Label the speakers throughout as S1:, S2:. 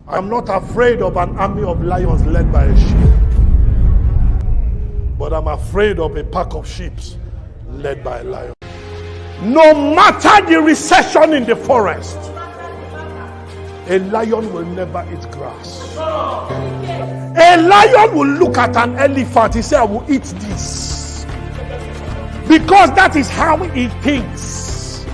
S1: I'm not afraid of an army of lions led by a sheep, but I'm afraid of a pack of sheep led by a lion. No matter the recession in the forest, a lion will never eat grass. A lion will look at an elephant, he say, I will eat this. Because that is how he thinks.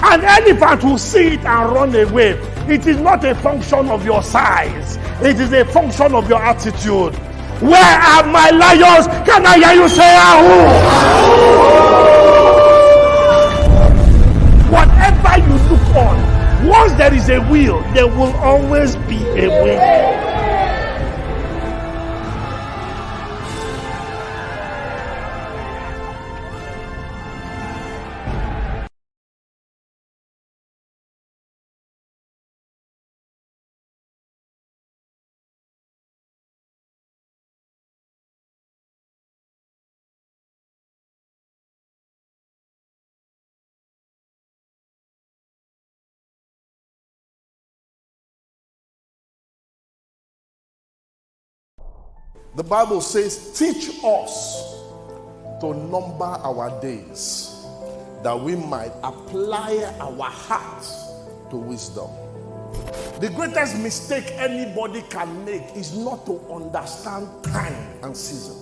S1: An elephant will see it and run away. It is not a function of your size. It is a function of your attitude. Where are my lions? Can I hear you say, Ahoo? Whatever you look on, once there is a will, there will always be a way. The Bible says, teach us to number our days, that we might apply our hearts to wisdom. The greatest mistake anybody can make is not to understand time and season.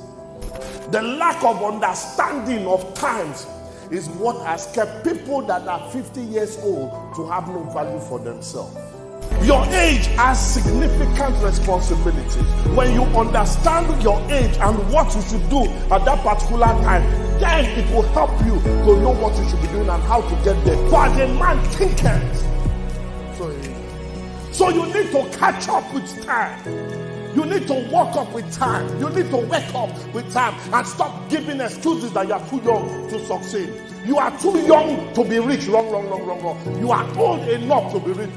S1: The lack of understanding of times is what has kept people that are 50 years old to have no value for themselves. Your age has significant responsibilities. When you understand your age and what you should do at that particular time, then it will help you to know what you should be doing and how to get there. For as a man thinketh, so you need to catch up with time. You need to walk up with time. You need to wake up with time and stop giving excuses that you are too young to succeed. You are too young to be rich. Wrong. You are old enough to be rich.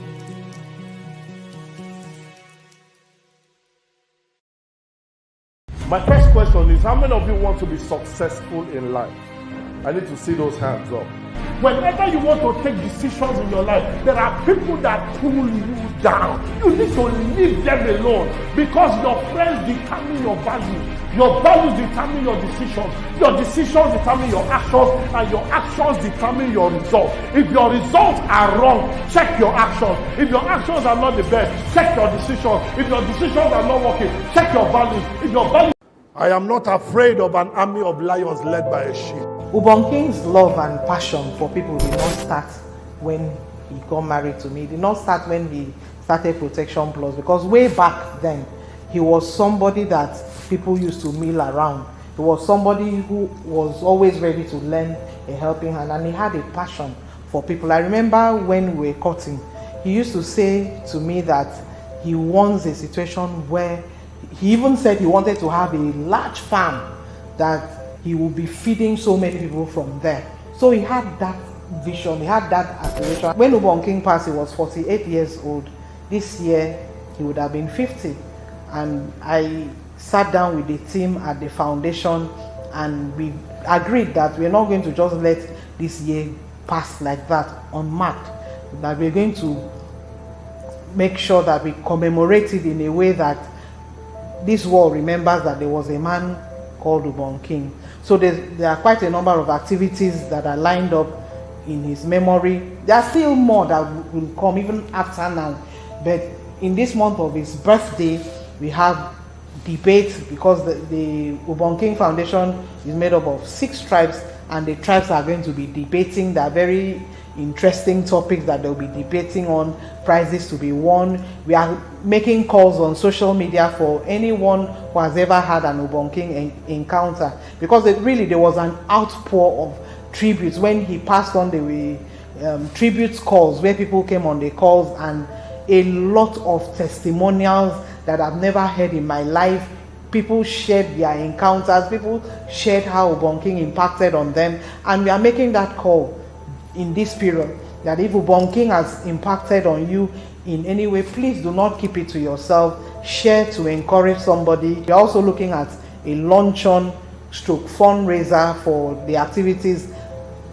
S1: My first question is, how many of you want to be successful in life? I need to see those hands up. Whenever you want to take decisions in your life, there are people that pull you down. You need to leave them alone, because your friends determine your value. Your values determine your decisions. Your decisions determine your actions, and your actions determine your results. If your results are wrong, check your actions. If your actions are not the best, check your decisions. If your decisions are not working, check your values. If your values... I am not afraid of an army of lions led by a sheep.
S2: Ubong King's love and passion for people did not start when he got married to me. It did not start when he started Protection Plus, because way back then, he was somebody that people used to mill around. He was somebody who was always ready to lend a helping hand, and he had a passion for people. I remember when we were cutting, he used to say to me that he wants a situation where, he even said he wanted to have a large farm that he would be feeding so many people from there. So he had that vision, he had that aspiration. When Ubong King passed, he was 48 years old. This year, he would have been 50. And I sat down with the team at the foundation, and we agreed that we're not going to just let this year pass like that, unmarked. That we're going to make sure that we commemorate it in a way that this world remembers that there was a man called Ubong King. So there are quite a number of activities that are lined up in his memory. There are still more that will come even after now. But in this month of his birthday, we have debate, because the Ubong King Foundation is made up of 6 tribes, and the tribes are going to be debating. There are very interesting topics that they'll be debating on, prizes to be won. We are making calls on social media for anyone who has ever had an Ubong King encounter, because there was an outpour of tributes. When he passed on, there were tribute calls where people came on the calls, and a lot of testimonials that I've never heard in my life. People shared their encounters, people shared how Ubong King impacted on them, and we are making that call in this period, that if Ubong King has impacted on you in any way, please do not keep it to yourself. Share to encourage somebody. We're also looking at a luncheon / fundraiser for the activities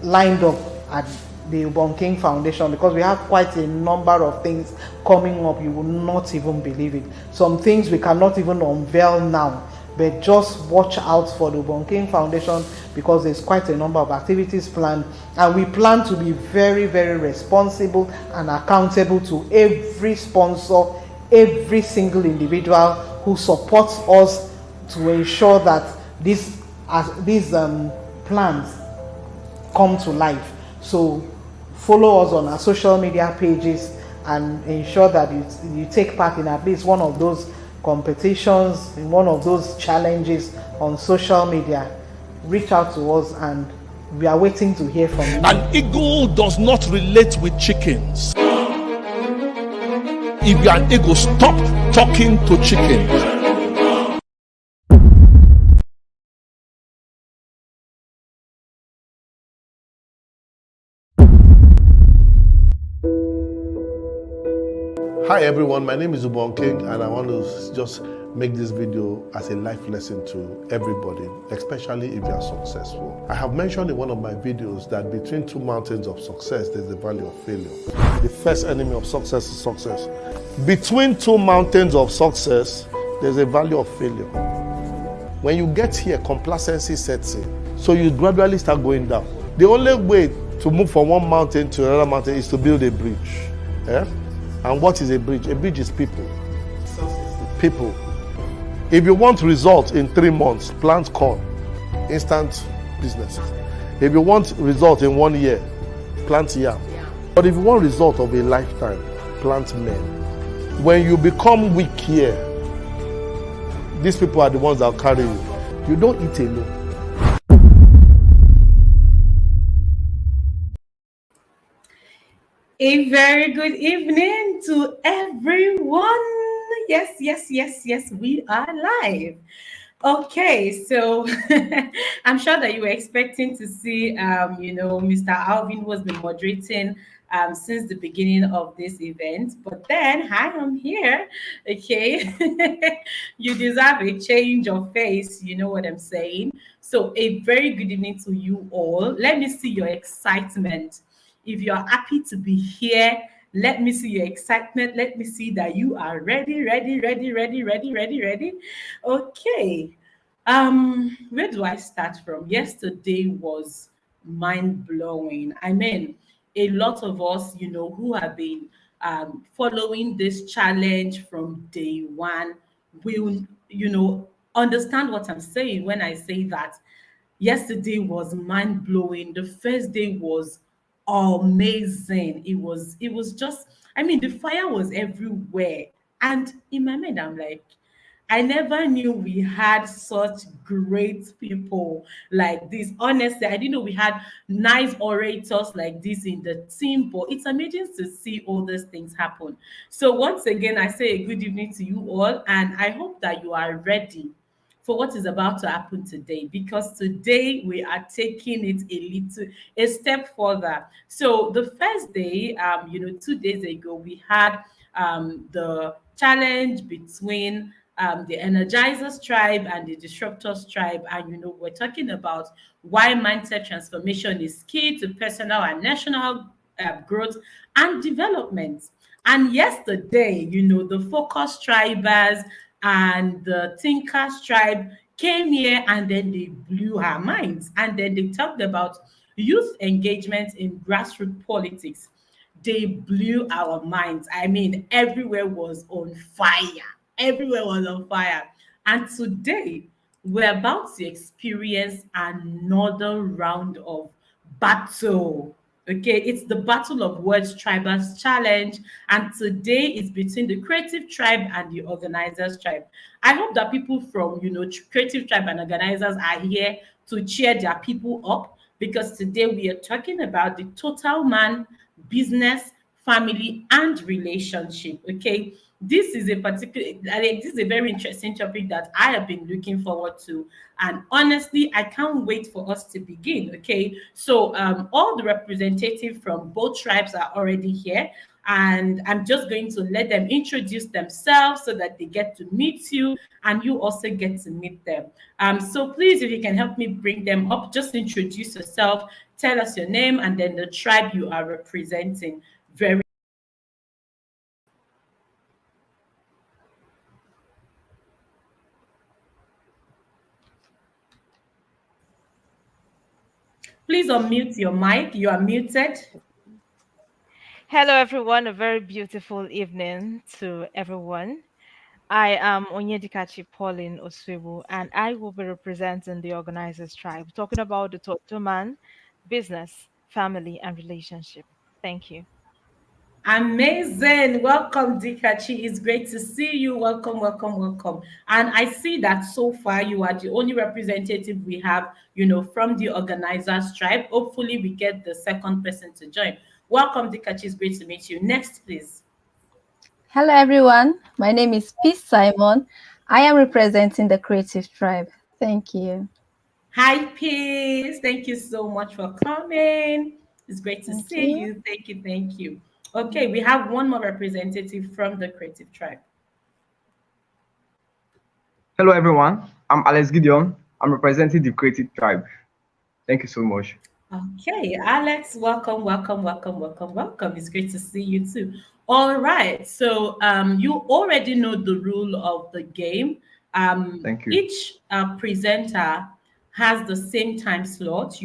S2: lined up at the Ubong King Foundation, because we have quite a number of things coming up. You will not even believe it. Some things we cannot even unveil now, but just watch out for the Ubong King Foundation, because there's quite a number of activities planned, and we plan to be very, very responsible and accountable to every sponsor, every single individual who supports us to ensure that these plans come to life. So follow us on our social media pages and ensure that you take part in at least one of those competitions, in one of those challenges on social media. Reach out to us, and we are waiting to hear from you.
S1: An eagle does not relate with chickens. If you're an eagle, stop talking to chickens. Hi everyone, my name is Ubong King, and I want to just make this video as a life lesson to everybody, especially if you are successful. I have mentioned in one of my videos that between two mountains of success, there's the valley of failure. The first enemy of success is success. Between two mountains of success, there's a valley of failure. When you get here, complacency sets in. So you gradually start going down. The only way to move from one mountain to another mountain is to build a bridge. Yeah? And what is a bridge? A bridge is people. People. If you want results in 3 months, plant corn. Instant businesses. If you want results in 1 year, plant yam. But if you want result of a lifetime, plant men. When you become weak here, these people are the ones that will carry you. You don't eat alone.
S3: A very good evening to everyone. Yes, we are live. Okay, so I'm sure that you were expecting to see, Mr. Alvin was been moderating since the beginning of this event, but then I am here. Okay, you deserve a change of face. You know what I'm saying? So, a very good evening to you all. Let me see your excitement. If you're happy to be here, let me see your excitement. Let me see that you are ready. Okay. Where do I start from? Yesterday was mind-blowing. I mean, a lot of us, who have been following this challenge from day one will, understand what I'm saying when I say that yesterday was mind-blowing. The first day was amazing. It was just, I mean, the fire was everywhere. And in my mind, I'm like, I never knew we had such great people like this. Honestly, I didn't know we had nice orators like this in the team, but it's amazing to see all these things happen. So once again, I say a good evening to you all, and I hope that you are ready for what is about to happen today, because today we are taking it a step further. So the first day, 2 days ago, we had the challenge between the Energizers tribe and the Disruptors tribe, and we're talking about why mindset transformation is key to personal and national growth and development. And yesterday, the Focus Tribers and the Thinkers tribe came here, and then they blew our minds. And then they talked about youth engagement in grassroots politics. They blew our minds. I mean, everywhere was on fire. Everywhere was on fire. And today, we're about to experience another round of battle. Okay, it's the Battle of Words Tribers Challenge, and today is between the Creative Tribe and the Organizers Tribe. I hope that people from Creative Tribe and Organizers are here to cheer their people up, because today we are talking about the total man, business, family, and relationship. Okay, this is this is a very interesting topic that I have been looking forward to, and honestly, I can't wait for us to begin. Okay, so all the representatives from both tribes are already here. And I'm just going to let them introduce themselves so that they get to meet you and you also get to meet them. So please, if you can help me bring them up, just introduce yourself, tell us your name and then the tribe you are representing. Very Please unmute your mic. You are muted.
S4: Hello, everyone. A very beautiful evening to everyone. I am Onyedikachi Pauline Oswebu, and I will be representing the organizers tribe, talking about the total man, business, family, and relationship. Thank you.
S3: Amazing. Welcome, Dikachi. It's great to see you. Welcome, welcome, welcome. And I see that so far you are the only representative we have, from the organizers tribe. Hopefully, we get the second person to join. Welcome, Dikachi. It's great to meet you. Next, please.
S5: Hello everyone, my name is Peace Simon. I am representing the Creative Tribe. Thank you.
S3: Hi, Peace. Thank you so much for coming. It's great to
S5: Thank
S3: see
S5: you.
S3: you. Thank you. Thank you. Okay, we have one more representative from the Creative Tribe.
S6: Hello everyone, I'm Alex Gideon. I'm representing the Creative Tribe. Thank you so much.
S3: Okay, Alex, welcome, welcome, welcome, welcome, welcome. It's great to see you too. All right, so you already know the rule of the game.
S6: Thank you.
S3: Each presenter has the same time slot,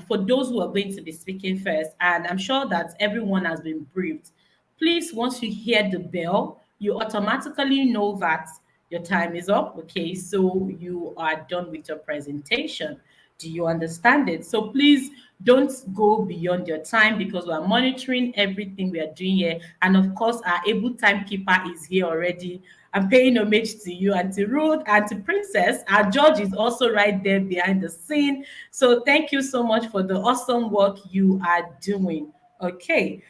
S3: for those who are going to be speaking first, and I'm sure that everyone has been briefed. Please, once you hear the bell, you automatically know that your time is up. Okay, so you are done with your presentation. Do you understand it? So please don't go beyond your time because we're monitoring everything we are doing here. And of course, our able timekeeper is here already. I'm paying homage to you, Auntie Ruth, Auntie Princess. Our judge is also right there behind the scene. So thank you so much for the awesome work you are doing. Okay.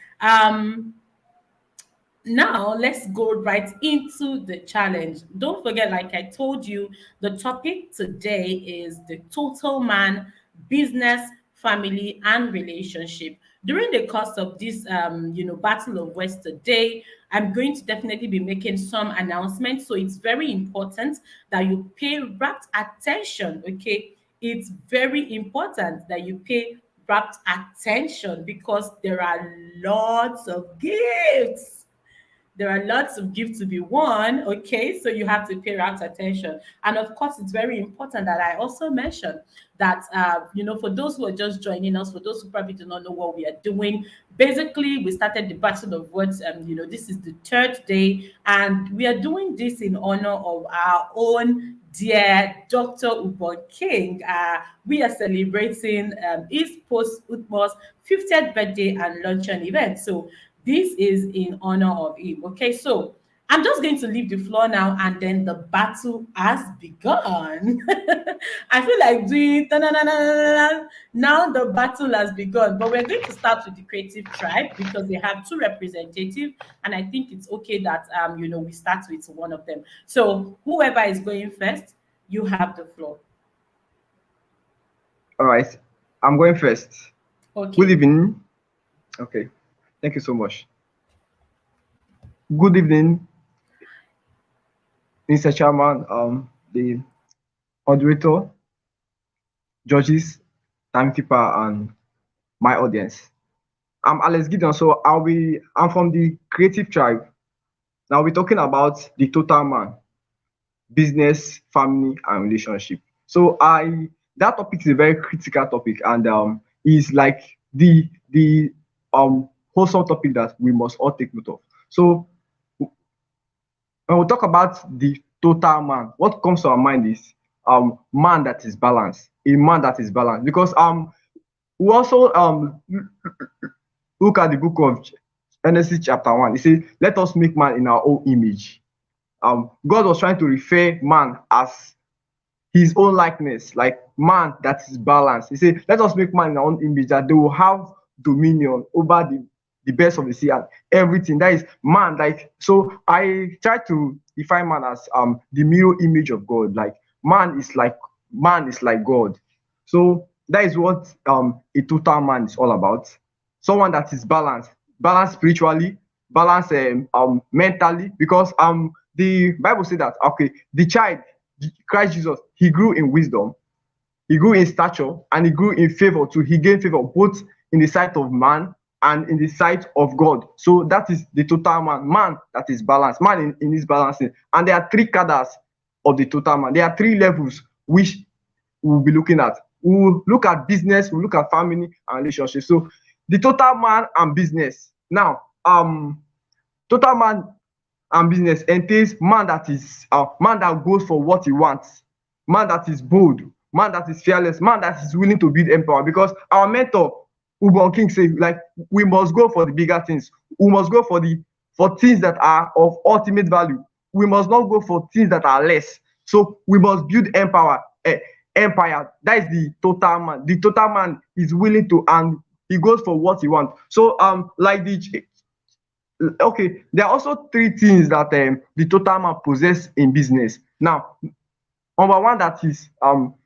S3: Now let's go right into the challenge. Don't forget, like I told you, the topic today is the total man, business, family, and relationship. During the course of this battle of words today, I'm going to definitely be making some announcements. So it's very important that you pay rapt attention. Okay, it's very important that you pay rapt attention because there are lots of gifts, there are lots of gifts to be won. Okay, so you have to pay rapt attention. And of course, it's very important that I also mention that, for those who are just joining us, for those who probably do not know what we are doing, basically, we started the Battle of Words. This is the third day, and we are doing this in honor of our own dear Dr. Ubong King. We are celebrating his posthumous 50th birthday and luncheon event. So this is in honor of him. Okay, so I'm just going to leave the floor now, and then the battle has begun. I feel like doing ta-na-na-na-na-na. Now the battle has begun, but we're going to start with the Creative Tribe because they have two representatives, and I think it's okay that we start with one of them. So whoever is going first, you have the floor.
S6: All right, I'm going first.
S3: Okay.
S6: Good evening. Okay, thank you so much. Good evening, Mr. Chairman, the moderator, judges, timekeeper, and my audience. I'm Alex Gideon, so I'm from the Creative Tribe. Now we're talking about the total man, business, family, and relationship. So that topic is a very critical topic, and is like the wholesome topic that we must all take note of. So when we talk about the total man, what comes to our mind is man that is balanced, a man that is balanced. Because we also look at the book of Genesis chapter 1. It says, "Let us make man in our own image." God was trying to refer man as his own likeness, like man that is balanced. He said, "Let us make man in our own image, that they will have dominion over the birds of the sea and everything." That is man. Like, so I try to define man as the mirror image of God. Like man is like God. So that is what a total man is all about. Someone that is balanced, balance spiritually, balance mentally, because the Bible said that, okay, the child, Christ Jesus, he grew in wisdom, he grew in stature, and he grew in favor too. He gained favor both in the sight of man and in the sight of God. So that is the total man. Man that is balanced. Man in his balancing. And there are three cadres of the total man. There are three levels which we'll be looking at. We'll look at business, we'll look at family and relationship. So the total man and business. Now, total man and business entails man that is man that goes for what he wants, man that is bold, man that is fearless, man that is willing to build empire. Because our mentor Ubong King say, like, we must go for the bigger things. We must go for things that are of ultimate value. We must not go for things that are less. So we must build empire. Empire. That is the total man. The total man is willing to, and he goes for what he wants. So like okay, there are also three things that the total man possess in business. Now, number one, that is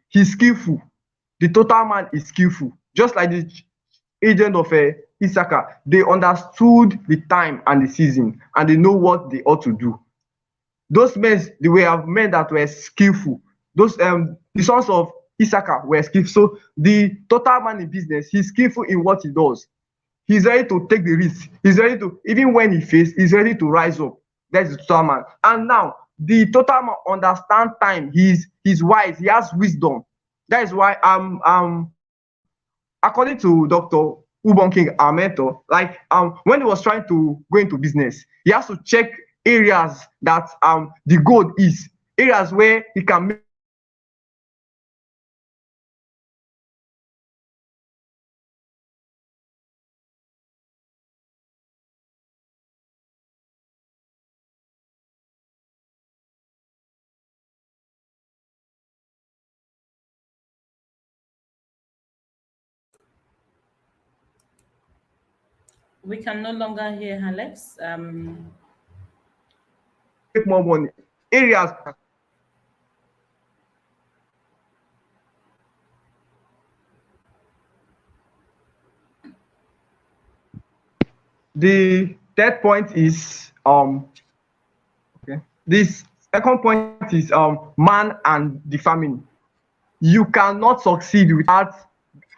S6: he's skillful. The total man is skillful. Just like the agent of Issachar, they understood the time and the season, and they know what they ought to do. Those men, they were men that were skillful. Those the sons of Issachar were skillful. So the total man in business, he's skillful in what he does. He's ready to take the risk. He's ready to, even when he fails, he's ready to rise up. That's the total man. And now, the total man understands time. He's wise. He has wisdom. That is why according to Dr. Ubong King, our mentor, like when he was trying to go into business, he has to check areas that the gold is, areas where he can make
S3: We can no longer hear Alex.
S6: more money. Areas. The third point is okay. This second point is man and the family. You cannot succeed without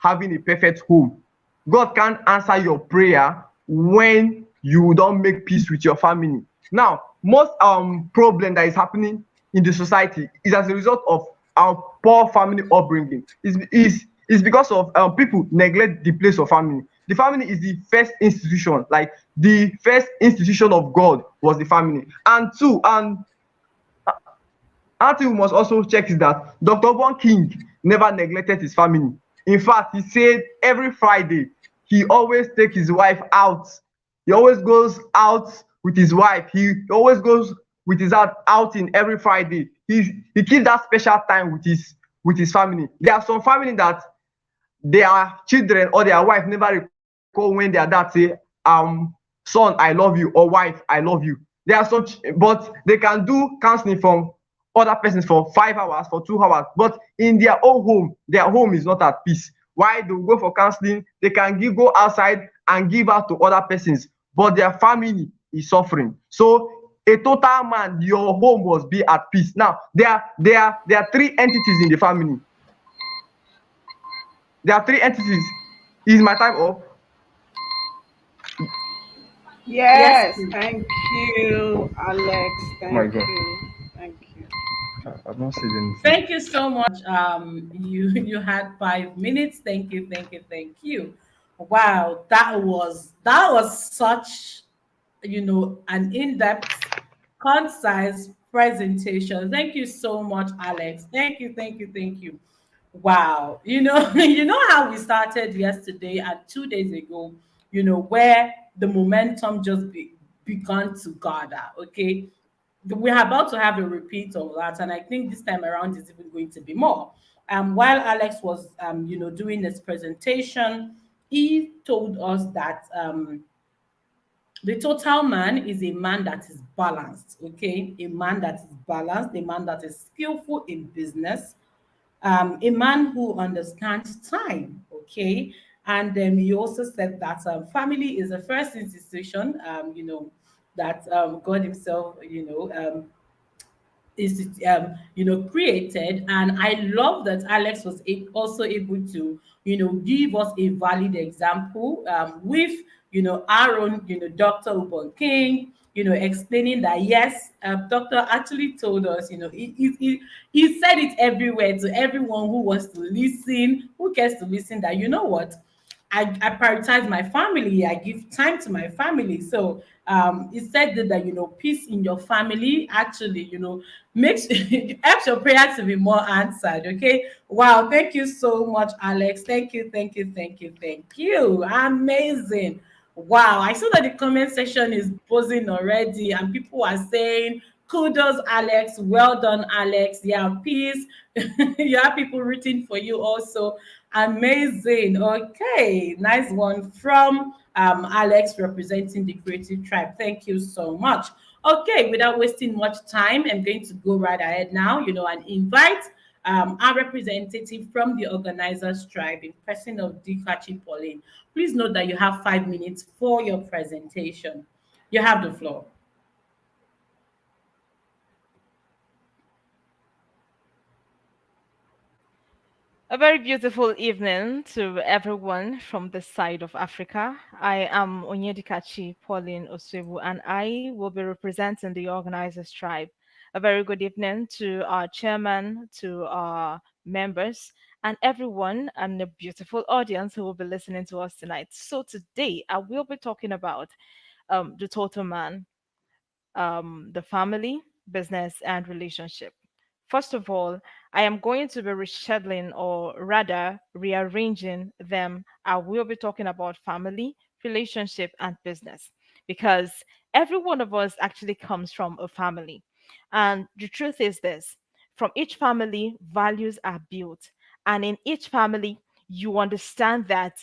S6: having a perfect home. God can't answer your prayer when you don't make peace with your family. Now, most problem that is happening in the society is as a result of our poor family upbringing. Is because of people neglect the place of family. The family is the first institution, like the first institution of God was the family. And two, and another thing we must also check is that Dr. Von King never neglected his family. In fact, he said every Friday he always takes his wife out. He always goes out with his wife. He always goes with his outing every Friday. He keeps that special time with his family. There are some family that their children or their wife never recall when their dad say, son, I love you, or wife, I love you. There are some, but they can do counseling from other persons for 5 hours, for 2 hours, but in their own home, their home is not at peace. Why they go for counseling? They can go outside and give out to other persons, but their family is suffering. So a total man, your home must be at peace. Now, there are three entities in the family. There are three entities. Is my time up?
S2: Yes,
S3: Yes,
S2: thank you, Alex.
S6: Oh my
S2: Thank
S6: God.
S2: you. Thank you.
S6: I've not said anything.
S3: thank you so much. You had 5 minutes. Thank you, thank you, thank you. Wow, that was such, an in-depth, concise presentation. Thank you so much, Alex. Thank you, thank you, thank you. Wow, you know how we started yesterday and 2 days ago, where the momentum just began to gather. Okay, we're about to have a repeat of that, and I think this time around is even going to be more. While Alex was, doing his presentation, he told us that the total man is a man that is balanced. Okay, a man that is balanced, a man that is skillful in business, a man who understands time. Okay, And he also said that family is the first institution, that God Himself, is created. And I love that Alex was also able to give us a valid example with our own Dr. Ubong King, explaining that yes, doctor actually told us, he said it everywhere to everyone who wants to listen, who cares to listen, that what, I prioritize my family. I give time to my family. So it said that peace in your family actually makes helps your prayer to be more answered. Okay. Wow. Thank you so much, Alex. Thank you. Thank you. Thank you. Thank you. Amazing. Wow. I saw that the comment section is buzzing already, and people are saying, kudos, Alex. Well done, Alex. Yeah, peace. You have people rooting for you also. Amazing. Okay, nice one from Alex, representing the Creative Tribe. Thank you so much. Okay, without wasting much time, I'm going to go right ahead now, and invite our representative from the organizers tribe in person of Dikachi Pauline. Please note that you have 5 minutes for your presentation. You have the floor.
S4: A very beautiful evening to everyone from this side of Africa. I am Onyedikachi Pauline Oswebu, and I will be representing the organizers tribe. A very good evening to our chairman, to our members, and everyone, and the beautiful audience who will be listening to us tonight. So today I will be talking about the total man, the family, business, and relationship. First of all, I am going to be rescheduling, or rather rearranging them. I will be talking about family, relationship, and business, because every one of us actually comes from a family. And the truth is this: from each family, values are built. And in each family, you understand that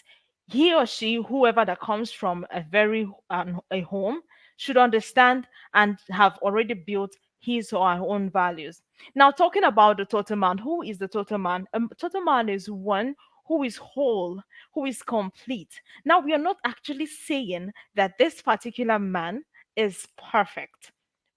S4: he or she, whoever that comes from a home, should understand and have already built his or her own values. Now, talking about the total man, who is the total man? A total man is one who is whole, who is complete. Now, we are not actually saying that this particular man is perfect.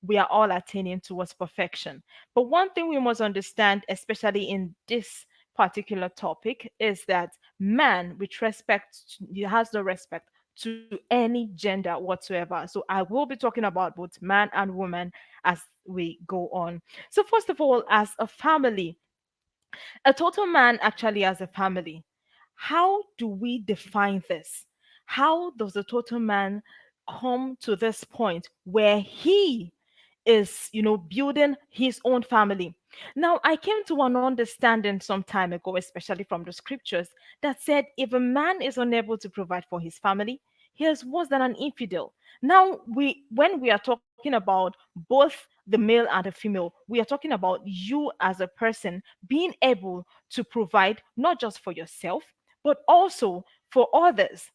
S4: We are all attaining towards perfection. But one thing we must understand, especially in this particular topic, is that man, with respect, he has no respect to any gender whatsoever. So I will be talking about both man and woman as we go on. So, first of all, as a family, a total man actually has a family. How do we define this? How does the total man come to this point where he is, building his own family? Now, I came to an understanding some time ago, especially from the scriptures, that said if a man is unable to provide for his family, he is worse than an infidel. Now, when we are talking about both the male and the female, we are talking about you as a person being able to provide not just for yourself, but also for others.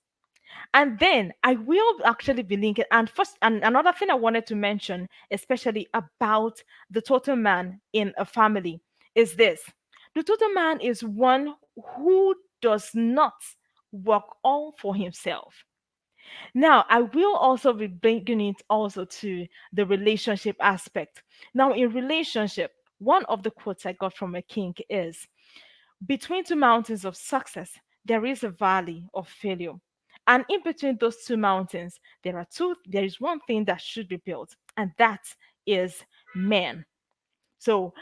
S4: And then I will actually be linking. And first, and another thing I wanted to mention, especially about the total man in a family, is this: the total man is one who does not work all for himself. Now, I will also be bringing it also to the relationship aspect. Now, in relationship, one of the quotes I got from a king is: between two mountains of success, there is a valley of failure. And in between those two mountains, there is one thing that should be built, and that is man. So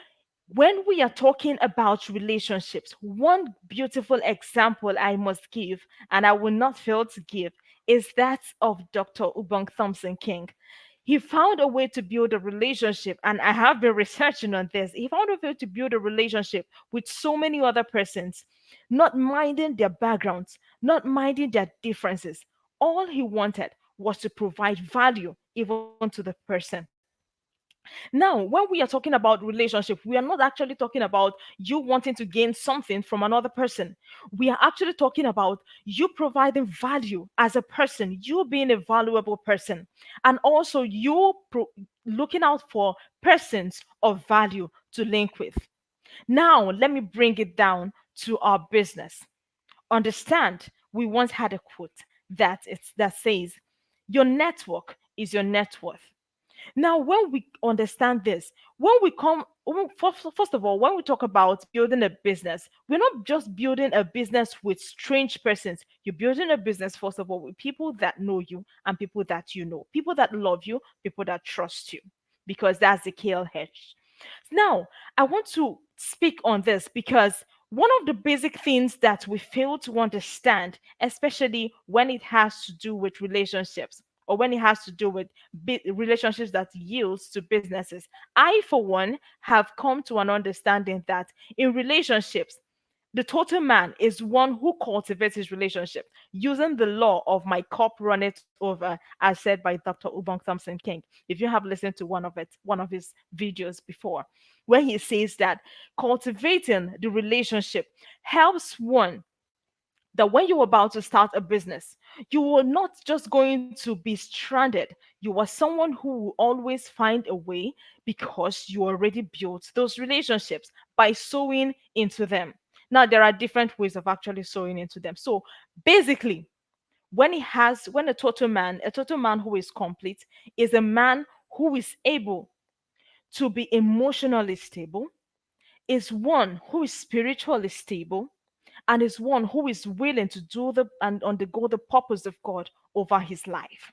S4: when we are talking about relationships, one beautiful example I must give, and I will not fail to give, is that of Dr. Ubong Thompson King. He found a way to build a relationship, and I have been researching on this. He found a way to build a relationship with so many other persons, not minding their backgrounds, not minding their differences. All he wanted was to provide value even to the person. Now, when we are talking about relationship, we are not actually talking about you wanting to gain something from another person. We are actually talking about you providing value as a person, you being a valuable person, and also looking out for persons of value to link with. Now, let me bring it down to our business. Understand, we once had a quote that says, "Your network is your net worth." Now, when we understand this, first of all, when we talk about building a business, we're not just building a business with strange persons. You're building a business, first of all, with people that know you and people that you know, people that love you, people that trust you, because that's the KLH. Now, I want to speak on this because one of the basic things that we fail to understand, especially when it has to do with relationships or when it has to do with relationships that yields to businesses, I, for one, have come to an understanding that in relationships, the total man is one who cultivates his relationship using the law of my cup runneth over, as said by Dr. Ubong Thompson King. If you have listened to one of his videos before, where he says that cultivating the relationship helps one that when you're about to start a business, you are not just going to be stranded. You are someone who will always find a way because you already built those relationships by sowing into them. Now, there are different ways of actually sowing into them. So basically, when a total man who is complete is a man who is able to be emotionally stable, is one who is spiritually stable, and is one who is willing to do the and undergo the purpose of God over his life.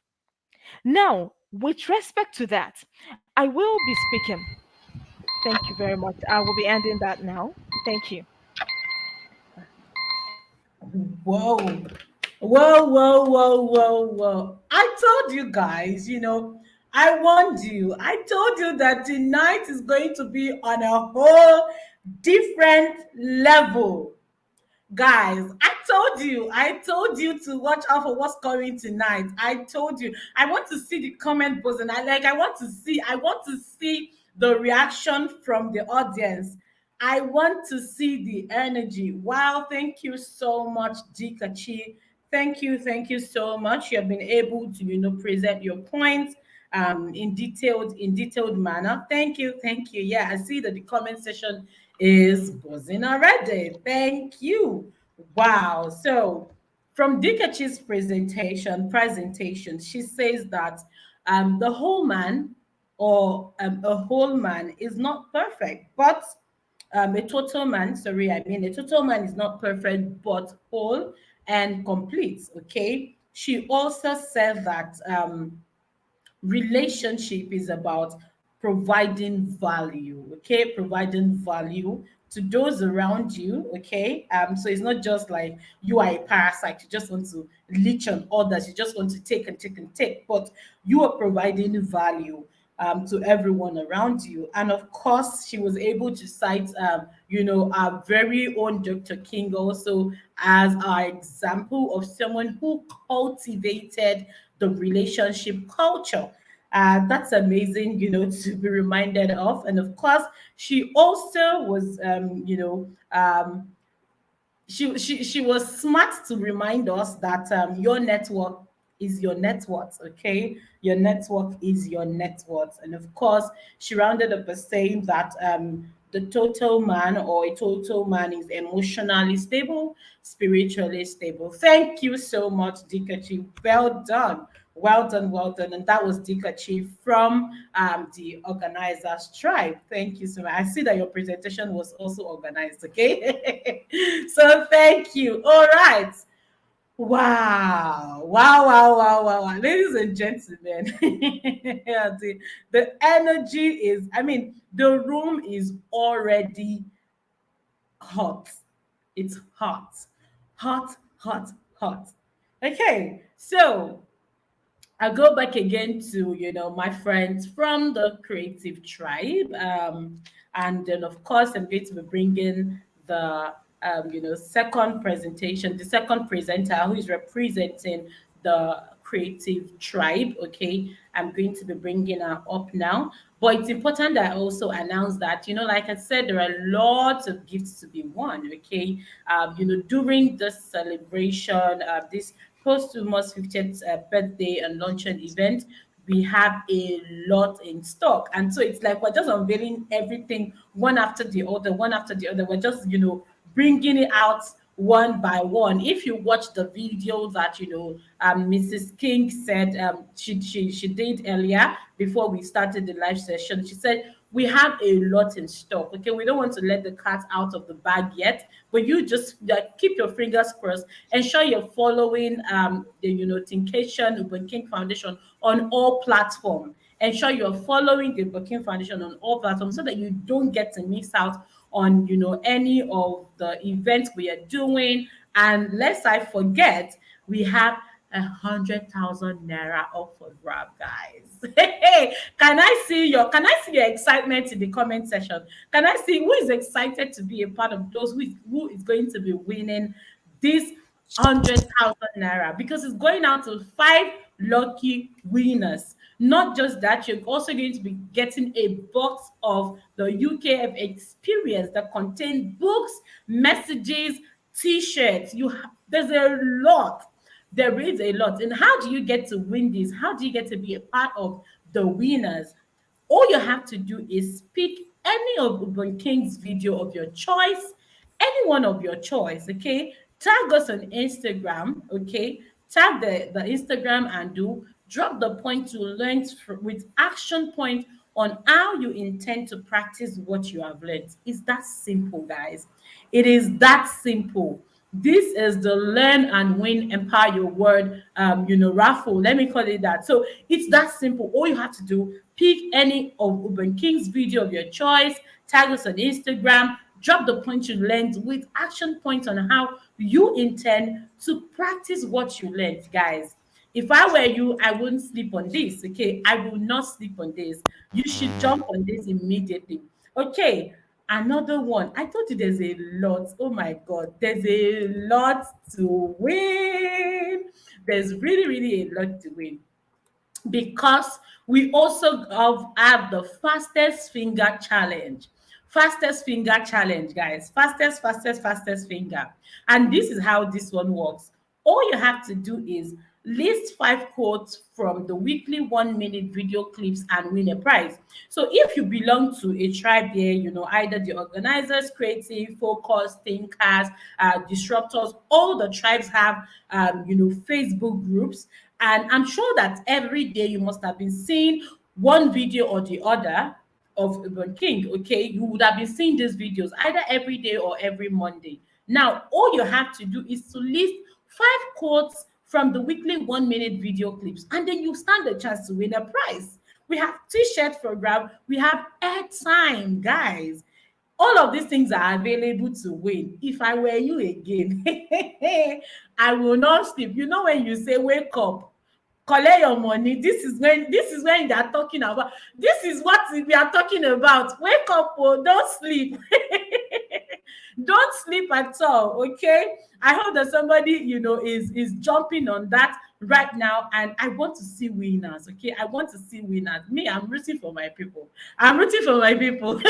S4: Now, with respect to that, I will be speaking. Thank you very much. I will be ending that now. Thank you.
S3: Whoa. Whoa, whoa, whoa, whoa, whoa. I told you guys, I warned you. I told you that tonight is going to be on a whole different level. Guys, I told you to watch out for what's coming tonight. I told you. I want to see the comment button. I want to see the reaction from the audience. I want to see the energy. Wow, thank you so much, Dikachi. Thank you so much. You have been able to, present your points in detailed manner. Thank you. Yeah, I see that the comment section is buzzing already. Thank you. Wow. So from Dikachi's presentation, she says that the whole man or a whole man is not perfect, but a total man is not perfect, but whole and complete. Okay. She also said that relationship is about providing value, okay, providing value to those around you, okay. So it's not just like you are a parasite, you just want to leech on others, you just want to take and take and take, but you are providing value to everyone around you. And of course, she was able to cite, our very own Dr. King also as our example of someone who cultivated the relationship culture. That's amazing, to be reminded of. And of course, she also was, she was smart to remind us that your network is your net worth, okay? Your network is your net worth. And of course, she rounded up by saying that the total man or a total man is emotionally stable, spiritually stable. Thank you so much, Dikachi. Well done. Well done, well done. And that was Dikachi from the organizers tribe. Thank you so much. I see that your presentation was also organized, okay? So thank you. All right. Wow. Wow, wow, wow, wow, wow. Ladies and gentlemen, yeah, the energy is, the room is already hot. It's hot. Hot, hot, hot. Okay. So I go back again to my friends from the creative tribe, and then of course I'm going to be bringing the second presentation, the second presenter who is representing the creative tribe. Okay, I'm going to be bringing her up now. But it's important that I also announce that, like I said, there are lots of gifts to be won. Okay, during this celebration, this posthumous 50th birthday and luncheon event, we have a lot in stock. And so it's like we're just unveiling everything one after the other, one after the other. We're just, bringing it out one by one. If you watch the video that Mrs. King said she did earlier before we started the live session, she said we have a lot in stock. Okay, we don't want to let the cat out of the bag yet, but you just keep your fingers crossed. Ensure you're following the Thinkation Ubong King Foundation on all platforms. Ensure you're following the Ubong King Foundation on all platforms so that you don't get to miss out on any of the events we are doing. And lest I forget, we have 100,000 naira up for grab, guys. Hey, can I see your excitement in the comment section? Can I see who is excited to be a part of those who is going to be winning this 100,000 naira, because it's going out to 5 lucky winners. Not just that, you're also going to be getting a box of the UKF experience that contains books, messages, t-shirts. There's a lot. There is a lot. And how do you get to win this? How do you get to be a part of the winners? All you have to do is pick any of Ubon King's video of your choice, any one of your choice, okay? Tag us on Instagram, okay? Tag the Instagram and drop the point you learned with action point on how you intend to practice what you have learned. It's that simple, guys. It is that simple. This is the learn and win empower your word raffle, let me call it that. So it's that simple. All you have to do, pick any of Ubon King's video of your choice, tag us on Instagram, drop the point you learned with action points on how you intend to practice what you learned, guys. If I were you, I wouldn't sleep on this. Okay, I will not sleep on this. You should jump on this immediately. Okay, another one. I told you there's a lot. Oh my God, there's a lot to win. There's really, really a lot to win, because we also have the fastest finger challenge. Fastest finger challenge, guys. Fastest finger. And this is how this one works. All you have to do is list 5 quotes from the weekly 1 minute video clips and win a prize. So if you belong to a tribe here, either the organizers, creative, focus, thinkers, disruptors, all the tribes have, Facebook groups. And I'm sure that every day you must have been seeing one video or the other of Ubon King. Okay, you would have been seeing these videos either every day or every Monday. Now, all you have to do is to list 5 quotes from the weekly 1 minute video clips, and then you stand a chance to win a prize. We have t-shirt for grab, we have airtime, guys. All of these things are available to win. If I were you again, I will not sleep. When you say wake up, collect your money, this is when they are talking about, this is what we are talking about. Wake up, oh, don't sleep. Don't sleep at all, okay? I hope that somebody is jumping on that right now, and I want to see winners, okay? I want to see winners. Me, I'm rooting for my people. I'm rooting for my people.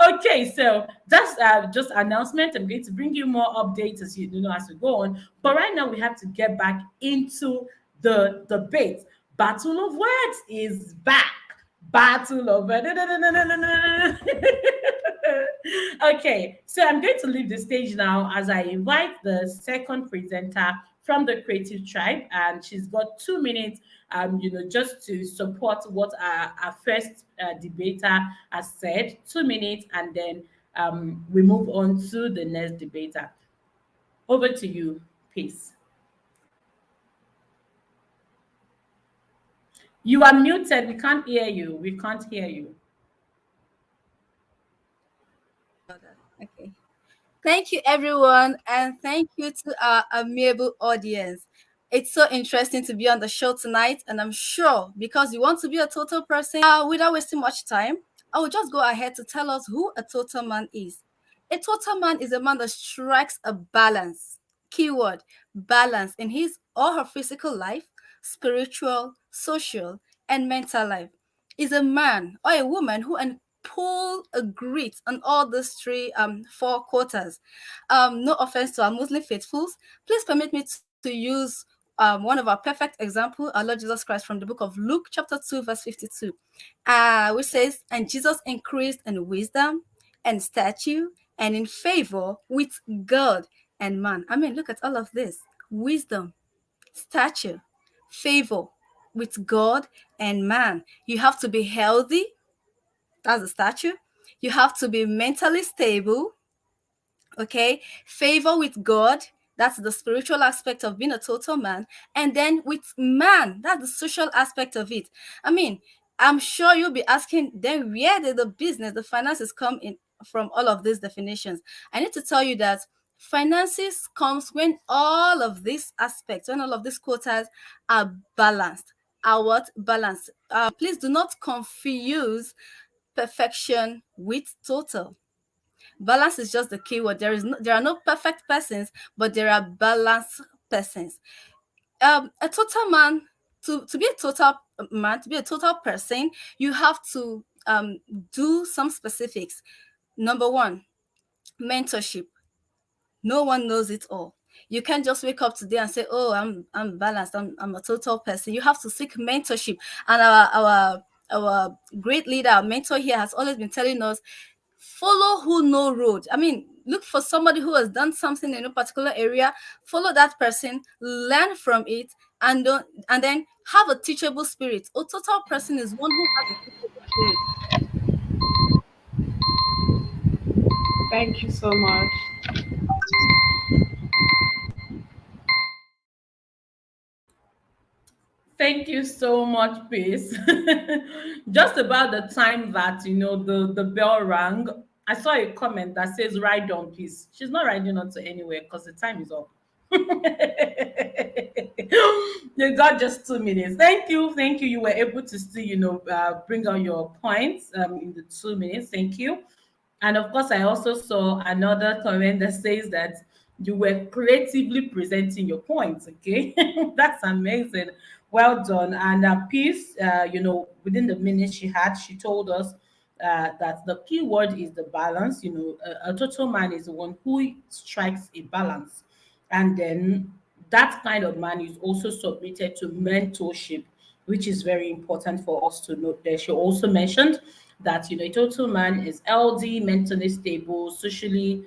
S3: Okay, so that's just announcement. I'm going to bring you more updates as as we go on, but right now we have to get back into the debate. Battle of words is back. Battle of Okay, so I'm going to leave the stage now as I invite the second presenter from the Creative Tribe, and she's got 2 minutes, just to support what our first debater has said. 2 minutes, and then we move on to the next debater. Over to you. Peace. You are muted. We can't hear you. We can't hear you.
S7: Okay. Thank you, everyone, and thank you to our amiable audience. It's so interesting to be on the show tonight, and I'm sure because you want to be a total person, without wasting much time, I will just go ahead to tell us who a total man is. A total man is a man that strikes a balance, keyword, balance, in his or her physical life, spiritual, social, and mental life. Is a man or a woman who pull a grit on all these four quarters. No offense to our Muslim faithfuls. Please permit me to use one of our perfect example, our Lord Jesus Christ, from the book of Luke, chapter 2, verse 52, which says, "And Jesus increased in wisdom and stature and in favor with God and man. I mean, look at all of this: wisdom, stature, favor with God and man. You have to be healthy. That's the stature. You have to be mentally stable. Okay, favor with God, that's the spiritual aspect of being a total man, and then with man, that's the social aspect of it. I mean, I'm sure you'll be asking, then where did the business, the finances come in from all of these definitions? I need to tell you that finances comes when all of these aspects, when all of these quotas are balanced. Are what? Balanced. Please do not confuse perfection with total. Balance is just the key word. There are no perfect persons, but there are balanced persons. A total man, to be a total man, to be a total person, you have to do some specifics. Number one, mentorship. No one knows it all. You can't just wake up today and say, "Oh, I'm balanced. I'm a total person." You have to seek mentorship. And our great leader, our mentor here, has always been telling us, follow who know road. I mean, look for somebody who has done something in a particular area, follow that person, learn from it, and then have a teachable spirit. A total person is one who has a teachable spirit.
S3: Thank you so much. Thank you so much, Peace. Just about the time that the bell rang, I saw a comment that says "Ride on, please." She's not riding on to anywhere because the time is up. You got just 2 minutes. Thank you, thank you. You were able to still, bring out your points in the 2 minutes. Thank you. And of course, I also saw another comment that says that you were creatively presenting your points. Okay, that's amazing. Well done. And Peace, within the minutes she had, she told us that the key word is the balance. A total man is the one who strikes a balance. And then that kind of man is also submitted to mentorship, which is very important for us to note there. She also mentioned that a total man is LD, mentally stable, socially,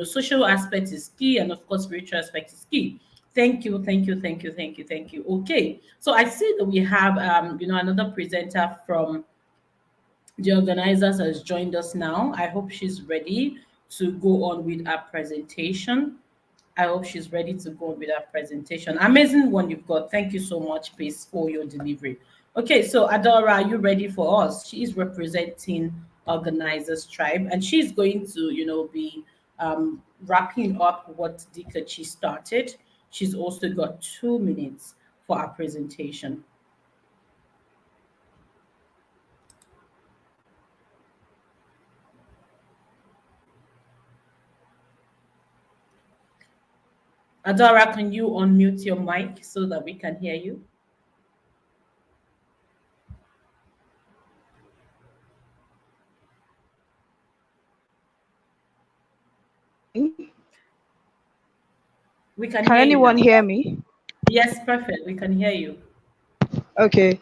S3: social aspect is key, and of course, spiritual aspect is key. Thank you, thank you, thank you, thank you, thank you. Okay, so I see that we have another presenter from the organizers has joined us now. I hope she's ready to go on with our presentation. I hope she's ready to go with our presentation. Amazing one you've got. Thank you so much, Pace, for your delivery. Okay, so Adora, are you ready for us? She is representing Organizers Tribe, and she's going to, be wrapping up what Dikachi started. She's also got 2 minutes for our presentation. Adora, can you unmute your mic so that we can hear you? We can
S8: Can
S3: hear you
S8: anyone
S3: now.
S8: hear me?
S3: Yes, perfect. We can hear you.
S8: Okay.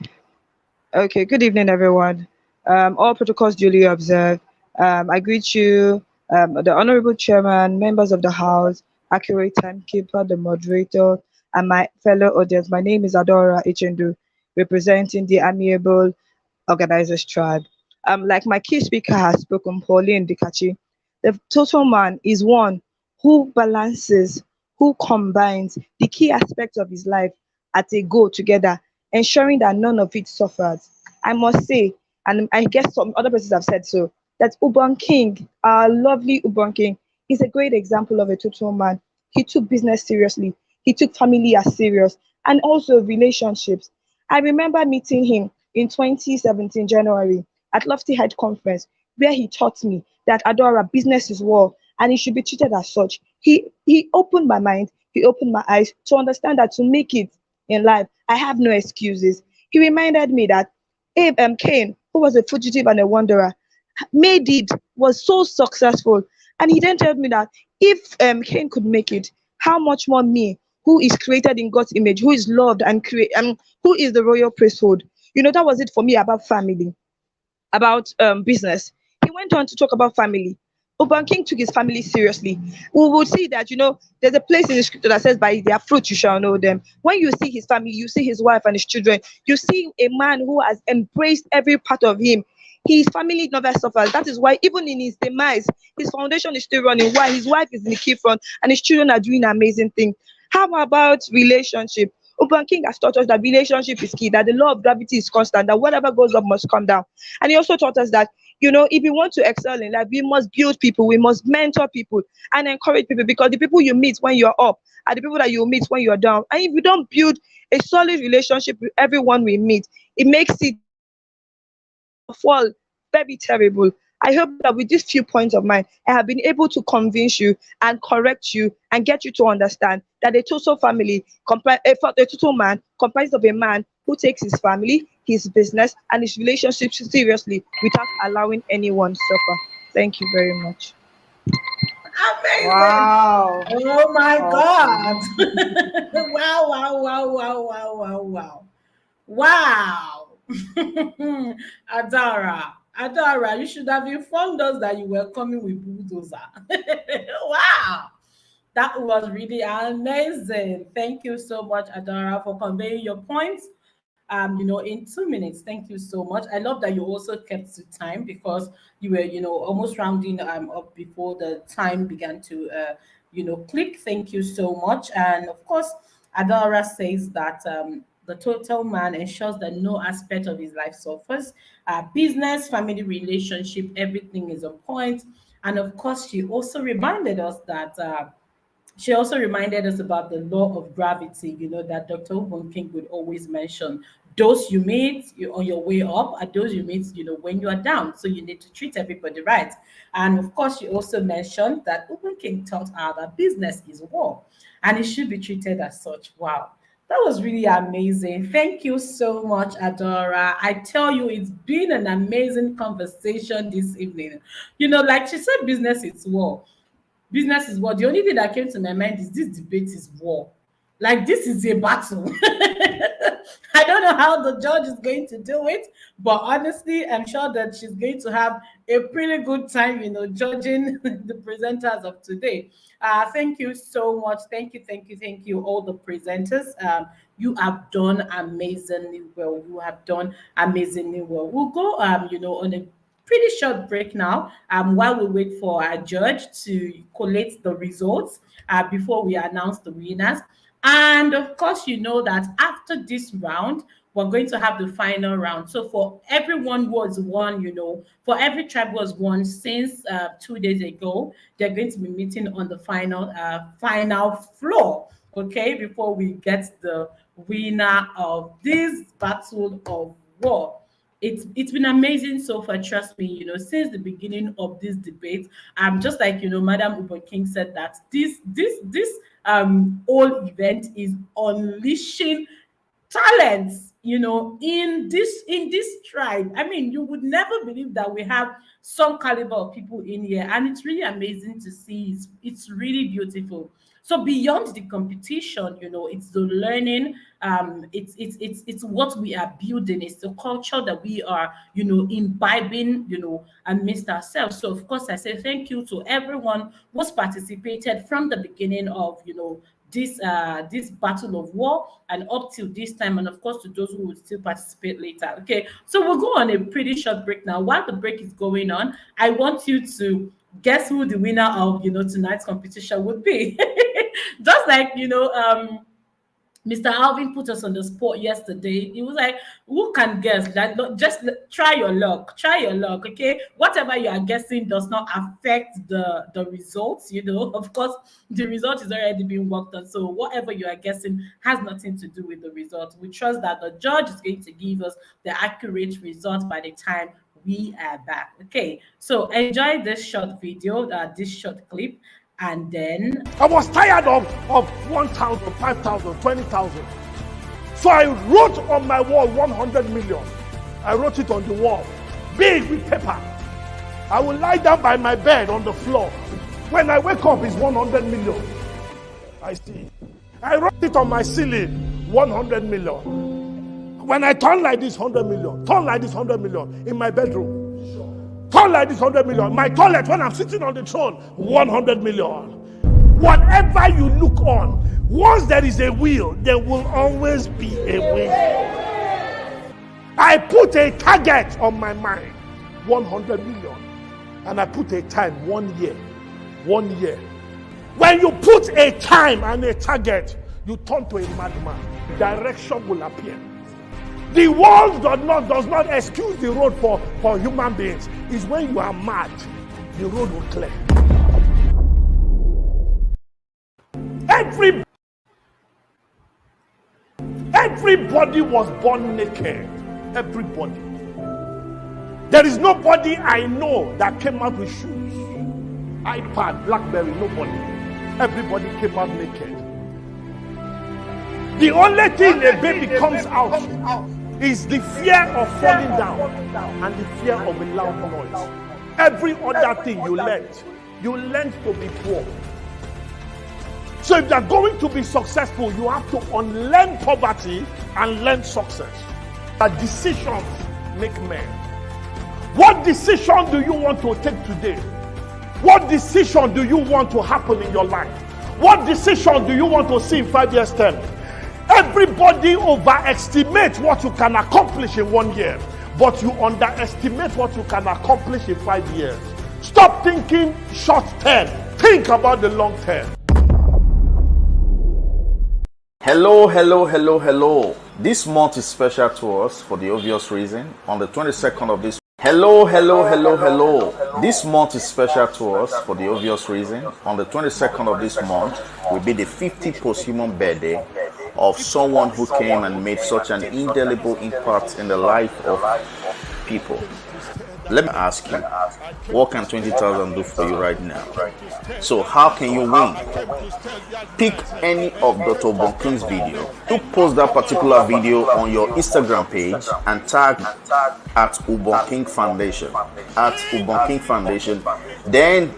S8: Okay. Good evening, everyone. All protocols duly observed. I greet you, the Honorable Chairman, members of the House, accurate timekeeper, the moderator, and my fellow audience. My name is Adora Ichendu, representing the Amiable Organizers Tribe. Like my key speaker has spoken, Pauline Dikachi, the total man is one who balances, who combines the key aspects of his life at a go together, ensuring that none of it suffers. I must say, and I guess some other persons have said so, that Ubong King, our lovely Ubong King, is a great example of a total man. He took business seriously, he took family as serious, and also relationships. I remember meeting him in 2017 January at Lofty Height Conference, where he taught me that Adora, business is war, and it should be treated as such. He opened my mind, he opened my eyes to understand that to make it in life, I have no excuses. He reminded me that Cain, who was a fugitive and a wanderer, made it, was so successful. And he then told me that if Cain could make it, how much more me, who is created in God's image, who is loved and who is the royal priesthood. That was it for me about family, about business. He went on to talk about family. Ubong King took his family seriously. We will see that, there's a place in the scripture that says, by their fruit you shall know them. When you see his family, you see his wife and his children, you see a man who has embraced every part of him. His family never suffers. That is why even in his demise, his foundation is still running. Why? His wife is in the key front and his children are doing amazing things. How about relationship? Ubong King has taught us that relationship is key, that the law of gravity is constant, that whatever goes up must come down. And he also taught us that, if you want to excel in life, we must build people, we must mentor people and encourage people, because the people you meet when you're up are the people that you meet when you're down. And if you don't build a solid relationship with everyone we meet, it makes it fall very terrible. I hope that with these few points of mine, I have been able to convince you and correct you and get you to understand that a total family, a total man comprised of a man who takes his family, his business, and his relationships seriously without allowing anyone suffer. Thank you very much.
S3: Amazing.
S2: Wow.
S3: Oh my
S2: Awesome.
S3: God. Wow. Wow. Adara, you should have informed us that you were coming with bulldozer. Wow. That was really amazing. Thank you so much, Adara, for conveying your points. In 2 minutes. Thank you so much. I love that you also kept to time, because you were, almost rounding up before the time began to, click. Thank you so much. And of course, Adara says that the total man ensures that no aspect of his life suffers. Business, family relationship, everything is on point. And of course, she also reminded us that. She also reminded us about the law of gravity, that Dr. Ubong King would always mention. Those you meet on your way up are those you meet, when you are down. So you need to treat everybody right. And of course, she also mentioned that Ubong King taught her that business is war and it should be treated as such. Wow. That was really amazing. Thank you so much, Adora. I tell you, it's been an amazing conversation this evening. Like she said, business is war. Business is war. The only thing that came to my mind is this debate is war. Like, this is a battle. I don't know how the judge is going to do it, but honestly, I'm sure that she's going to have a pretty good time, judging the presenters of today. Thank you so much. Thank you, all the presenters. You have done amazingly well. We'll go, on a pretty short break now, while we wait for our judge to collate the results before we announce the winners. And of course, you know that after this round, we're going to have the final round. So for everyone who has won, for every tribe who has won since 2 days ago, they're going to be meeting on the final floor, okay, before we get the winner of this battle of war. It's been amazing so far, trust me, since the beginning of this debate. Just like Madam Ubong King said, that this whole event is unleashing talents, in this tribe. I mean, you would never believe that we have some caliber of people in here, and it's really amazing to see. It's really beautiful. So beyond the competition, it's the learning. It's what we are building. It's the culture that we are, imbibing, amidst ourselves. So of course, I say thank you to everyone who's participated from the beginning of, this battle of war and up till this time, and of course to those who will still participate later. Okay, so we'll go on a pretty short break now. While the break is going on, I want you to guess who the winner of tonight's competition would be. Just like Mr. Alvin put us on the spot yesterday. He was like, who can guess? Like, just try your luck. Okay? Whatever you are guessing does not affect the results, Of course, the result is already being worked on. So whatever you are guessing has nothing to do with the result. We trust that the judge is going to give us the accurate result by the time we are back. Okay, so enjoy this short video, this short clip. And then
S1: I was tired of 1,000, 5,000, 20,000. So I wrote on my wall 100 million. I wrote it on the wall, big with paper. I will lie down by my bed on the floor. When I wake up, it's 100 million. I see. I wrote it on my ceiling, 100 million. When I turn like this, 100 million. Turn like this, 100 million in my bedroom. Tall like this, 100 million. My tallest when I'm sitting on the throne, 100 million. Whatever you look on, once there is a will, there will always be a way. I put a target on my mind, 100 million. And I put a time, 1 year. 1 year. When you put a time and a target, you turn to a madman. Direction will appear. The world does not excuse the road for human beings. It's when you are mad, the road will clear. Everybody was born naked. Everybody. There is nobody I know that came out with shoes, iPad, BlackBerry, nobody. Everybody came out naked. The only thing a baby comes out is the fear of falling down and the fear of a loud noise. Every other thing you learned to be poor. So if you're going to be successful, you have to unlearn poverty and learn success. But decisions make men. What decision do you want to take today? What decision do you want to happen in your life? What decision do you want to see in 5 years' time? Everybody overestimates what you can accomplish in 1 year, but you underestimate what you can accomplish in 5 years. Stop thinking short term. Think about the long term.
S9: Hello. This month is special to us for the obvious reason. On the 22nd of this Hello. This month is special to us for the obvious reason. On the 22nd of this month will be the 50th posthumous birthday of someone who came and made such an indelible impact in the life of people. Let me ask you, what can 20,000 do for you right now? So how can you win? Pick any of Dr. Ubong King's video. To post that particular video on your Instagram page and tag at Ubong King Foundation. At Ubong King Foundation. Then,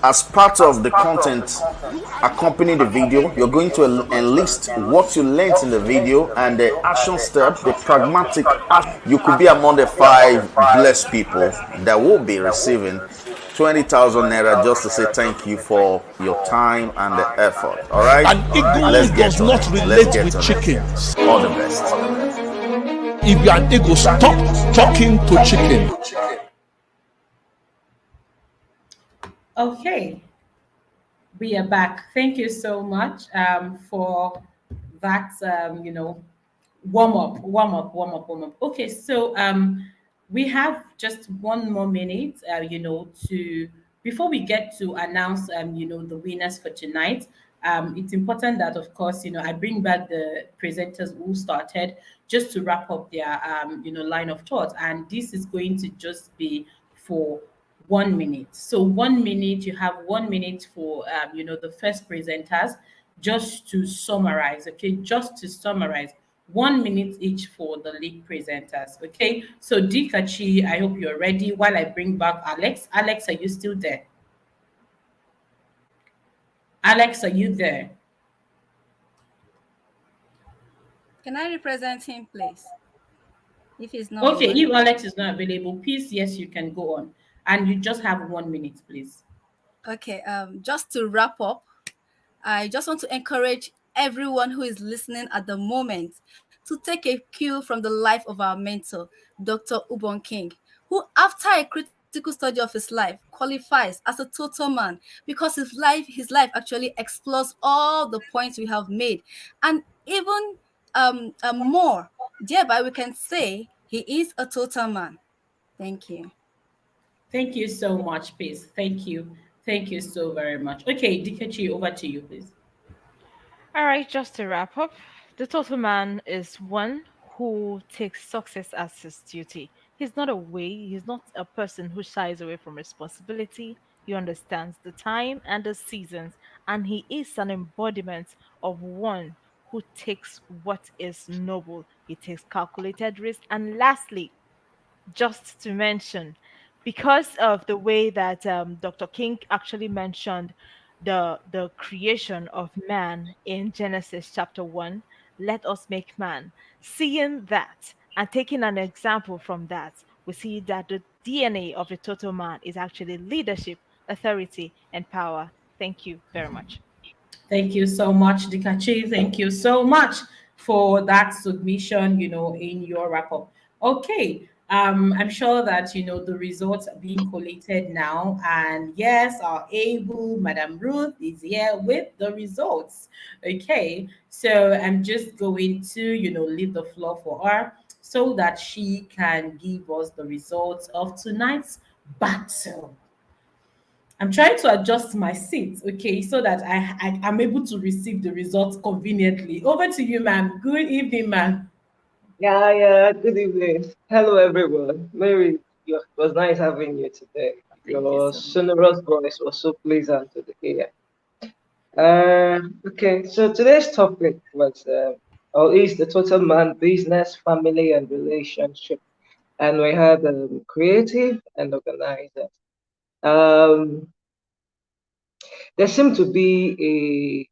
S9: as part of the content accompanying the video, you're going to enlist what you learned in the video and the action steps, the pragmatic act. You could be among the 5 blessed people that will be receiving 20,000 naira just to say thank you for your time and the effort. All right?
S1: An eagle does not relate with chickens.
S9: All the best.
S1: If you're an eagle, stop talking to chicken.
S3: Okay, we are back. Thank you so much for that, warm up. Okay, so we have just 1 more minute, to before we get to announce, the winners for tonight. It's important that, of course, I bring back the presenters who started just to wrap up their, line of thought. And this is going to just be for 1 minute. So 1 minute, you have 1 minute for, the first presenters just to summarize, okay? Just to summarize. 1 minute each for the lead presenters, okay? So Dikachi, I hope you're ready while I bring back Alex. Alex, are you still there? Alex, are you there?
S7: Can I represent him, please? If he's not
S3: Okay,
S7: available.
S3: if Alex is not available, please, yes, you can go on. And you just have 1 minute, please.
S7: Okay, just to wrap up, I just want to encourage everyone who is listening at the moment to take a cue from the life of our mentor, Dr. Ubong King, who, after a critical study of his life, qualifies as a total man because his life actually explores all the points we have made, and even more. Thereby, we can say he is a total man. Thank you.
S3: Thank you so much, please. Thank you. Thank you so very much. Okay, Dikachi, over to you, please.
S4: All right, just to wrap up, the total man is one who takes success as his duty. He's not a person who shies away from responsibility. He understands the time and the seasons, and he is an embodiment of one who takes what is noble. He takes calculated risk. And lastly, just to mention, because of the way that Dr. King actually mentioned the creation of man in Genesis chapter 1, let us make man. Seeing that and taking an example from that, we see that the DNA of the total man is actually leadership, authority, and power. Thank you very much.
S3: Thank you so much, Dikachi. Thank you so much for that submission, in your wrap up. Okay. I'm sure that the results are being collated now. And yes, our able Madam Ruth is here with the results. Okay. So I'm just going to, leave the floor for her so that she can give us the results of tonight's battle. I'm trying to adjust my seat, okay, so that I am able to receive the results conveniently. Over to you, ma'am. Good evening, ma'am.
S10: Yeah, good evening. Hello, everyone. Mary, it was nice having you today.
S3: Thank you
S10: Your
S3: so much.
S10: sonorous voice was so pleasant to the ear. Okay, so today's topic was, or is the total man business, family, and relationship. And we had creative and organizers. Um, there seemed to be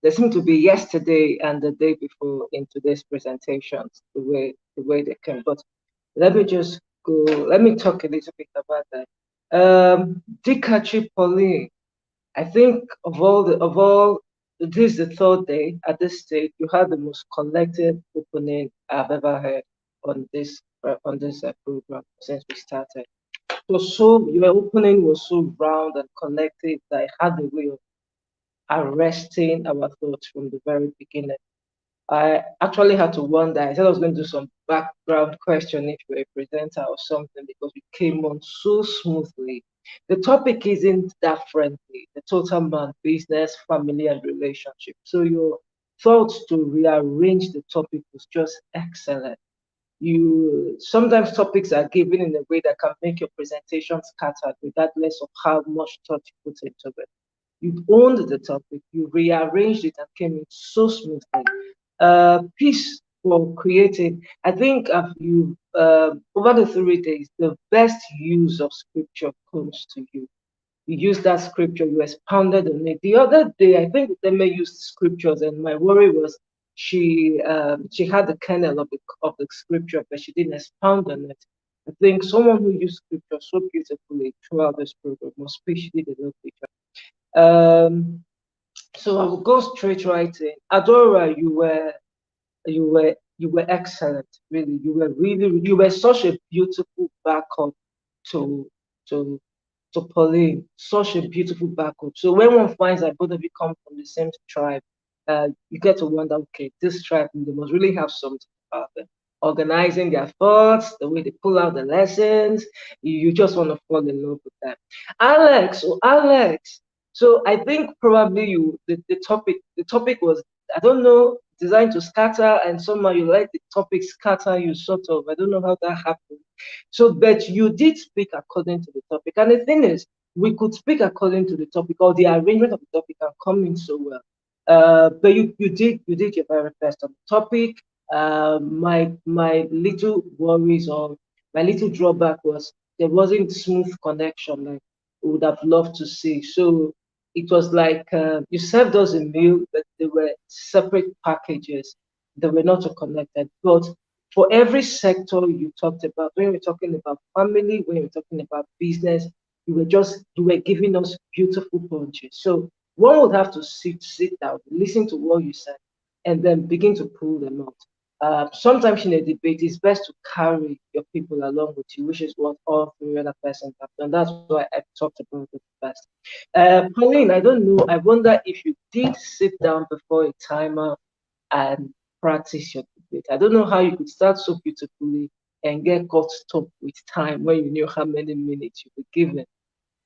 S10: there seemed to be yesterday and the day before in today's presentations, the way they came. But let me just go. Let me talk a little bit about that. Dikachi Pauline, I think of all, this is the third day at this stage. You had the most collected opening I've ever heard on this program since we started. So your opening was so round and collected that it had the way of arresting our thoughts from the very beginning. I actually had to wonder. I said I was going to do some background question if you were a presenter or something because we came on so smoothly. The topic isn't that friendly. The total man, business, family, and relationship. So your thoughts to rearrange the topic was just excellent. You sometimes topics are given in a way that can make your presentation scattered, regardless of how much thought you put into it. You owned the topic, you rearranged it and came in so smoothly. Piece for creating. I think you over the 3 days, the best use of scripture comes to you. You used that scripture, you expounded on it. The other day, I think Deme used scriptures, and my worry was she had the kernel of the scripture, but she didn't expound on it. I think someone who used scripture so beautifully throughout this program must be she did a lovely job. So I will go straight right in. Adora, you were excellent, really. You were such a beautiful backup to to to Pauline, such a beautiful backup. So when one finds that both of you come from the same tribe, you get to wonder, okay, this tribe, they must really have something about them. Organizing their thoughts, the way they pull out the lessons, you just want to fall in love with them. Alex. So I think probably the topic was, I don't know, designed to scatter, and somehow you let the topic scatter you sort of. I don't know how that happened. So, but you did speak according to the topic. And the thing is, we could speak according to the topic, or the arrangement of the topic can come in so well. But you did your very best on the topic. My little worries or my little drawback was there wasn't smooth connection like we would have loved to see. So it was like you served us a meal, but they were separate packages. They were not connected. But for every sector you talked about, when we're talking about family, when we're talking about business, you were giving us beautiful punches. So one would have to sit down, listen to what you said, and then begin to pull them out. Sometimes in a debate, it's best to carry your people along with you, which is what all three other persons have done. That's why I talked about it first. Pauline, I don't know. I wonder if you did sit down before a timer and practice your debate. I don't know how you could start so beautifully and get caught stopped with time when you knew how many minutes you were given.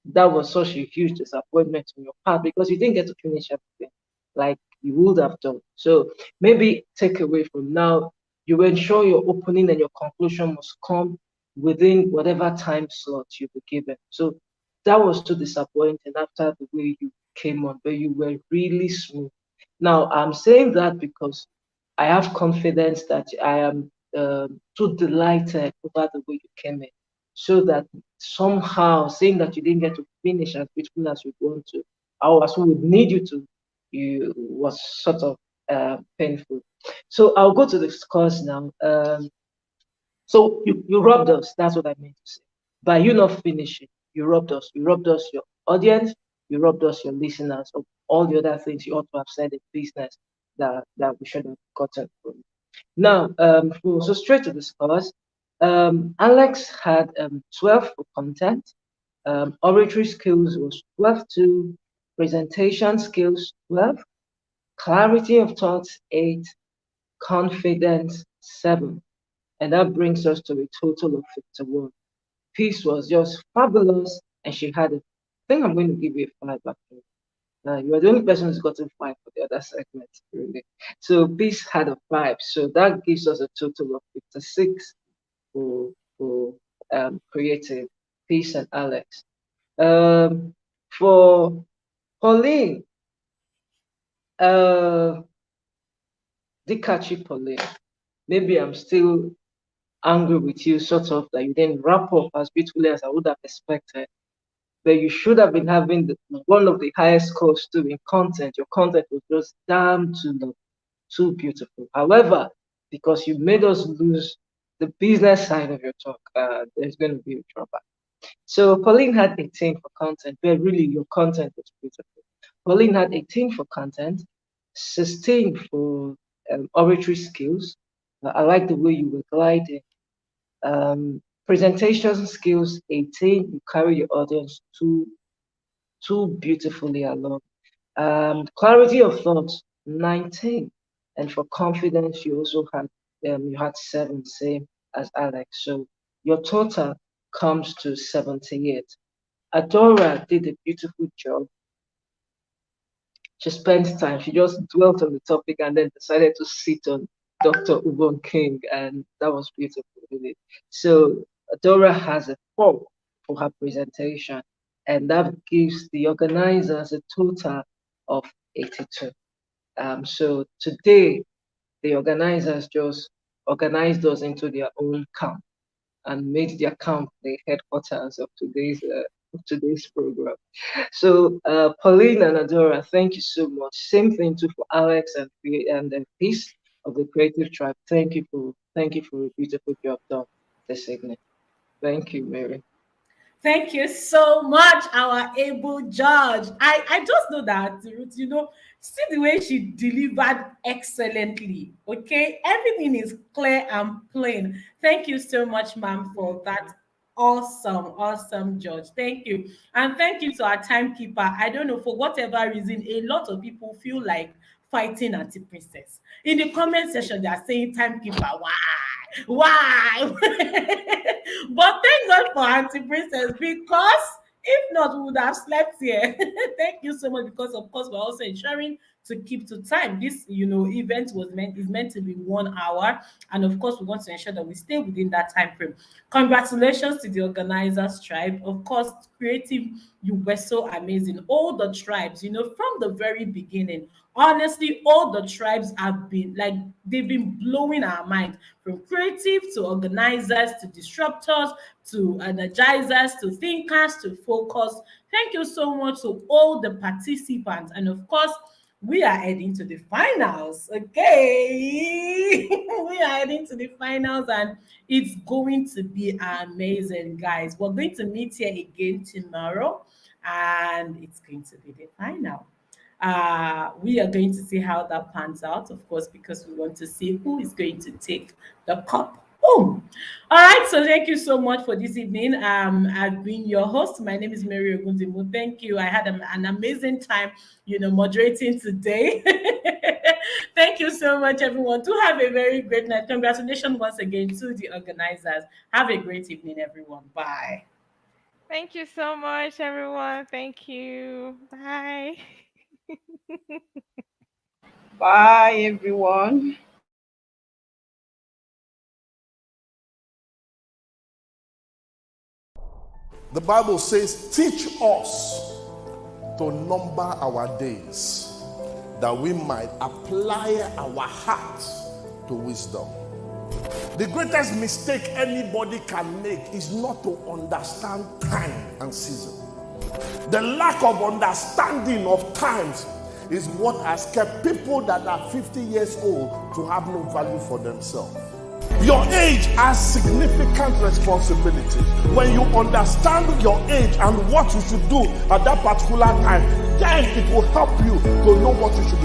S10: That was such a huge disappointment on your part because you didn't get to finish everything like you would have done. So maybe take away from now, you ensure your opening and your conclusion must come within whatever time slot you were given. So that was too disappointing after the way you came on, but you were really smooth. Now I'm saying that because I have confidence that I am too delighted over the way you came in, so that somehow saying that you didn't get to finish as beautiful as you want to, or as we would need you to, you was sort of painful. So I'll go to the scores now. So you robbed us. That's what I meant to say. By you not finishing, you robbed us. You robbed us, your audience. You robbed us, your listeners, of all the other things you ought to have said in business that we should have gotten from. Now, so straight to the scores. Alex had 12 for content. Oratory skills was 12 to presentation skills 12. Clarity of thoughts 8. Confidence 7. And that brings us to a total of 51. Peace was just fabulous, and she had it. I think I'm going to give you a 5 actually. You are the only person who's gotten 5 for the other segment, really. So Peace had a 5. So that gives us a total of 56 for creative, Peace and Alex. For Pauline, Dikachi Pauline, maybe I'm still angry with you, sort of, that you didn't wrap up as beautifully as I would have expected. But you should have been having one of the highest scores too in content. Your content was just damn too beautiful. However, because you made us lose the business side of your talk, there's going to be a drawback. So Pauline had 18 for content, but really your content was beautiful. Pauline had 18 for content, 16 for oratory skills. I like the way you were gliding. Presentation skills 18. You carry your audience too beautifully along. Clarity of thoughts 19, and for confidence you also had you had 7, same as Alex. So your total comes to 78. Adora did a beautiful job. She spent time, she just dwelt on the topic and then decided to sit on Dr. Ubong King, and that was beautiful, really. So Adora has a 4 for her presentation, and that gives the organizers a total of 82. So today, the organizers just organized us into their own camp and made their camp the headquarters of today's program. So Pauline and Adora, thank you so much. Same thing too for Alex and Peace of the Creative Tribe. Thank you for a beautiful job done this evening. Thank you, Mary.
S3: Thank you so much, our able judge. I just know that, Ruth, see the way she delivered excellently. Okay, everything is clear and plain. Thank you so much, ma'am, for that awesome judge. Thank you. And thank you to our timekeeper. I don't know, for whatever reason, a lot of people feel like fighting Anti-Princess. In the comment section, they are saying timekeeper, why? But thank God for Anti-Princess, because if not, we would have slept here. Thank you so much, because of course we're also ensuring to keep to time. This event is meant to be 1 hour, and of course we want to ensure that we stay within that time frame. Congratulations to the organizers tribe. Of course, creative, you were so amazing. All the tribes, from the very beginning, honestly, all the tribes have been like, they've been blowing our mind, from creative to organizers to disruptors to energizers to thinkers to focus. Thank you so much to all the participants, and of course we are heading to the finals. Okay, we are heading to the finals, and it's going to be amazing, guys. We're going to meet here again tomorrow, and it's going to be the final. We are going to see how that pans out, of course, because we want to see who is going to take the cup home. All right, so thank you so much for this evening. I've been your host. My name is Mary Ogundimu. Thank you. I had an amazing time, moderating today. Thank you so much, everyone. Do have a very great night. Congratulations once again to the organizers. Have a great evening, everyone. Bye.
S4: Thank you so much, everyone. Thank you. Bye.
S8: Bye, everyone.
S1: The Bible says, teach us to number our days, that we might apply our hearts to wisdom. The greatest mistake anybody can make is not to understand time and season. The lack of understanding of times is what has kept people that are 50 years old to have no value for themselves. Your age has significant responsibilities. When you understand your age and what you should do at that particular time, then it will help you to know what you should be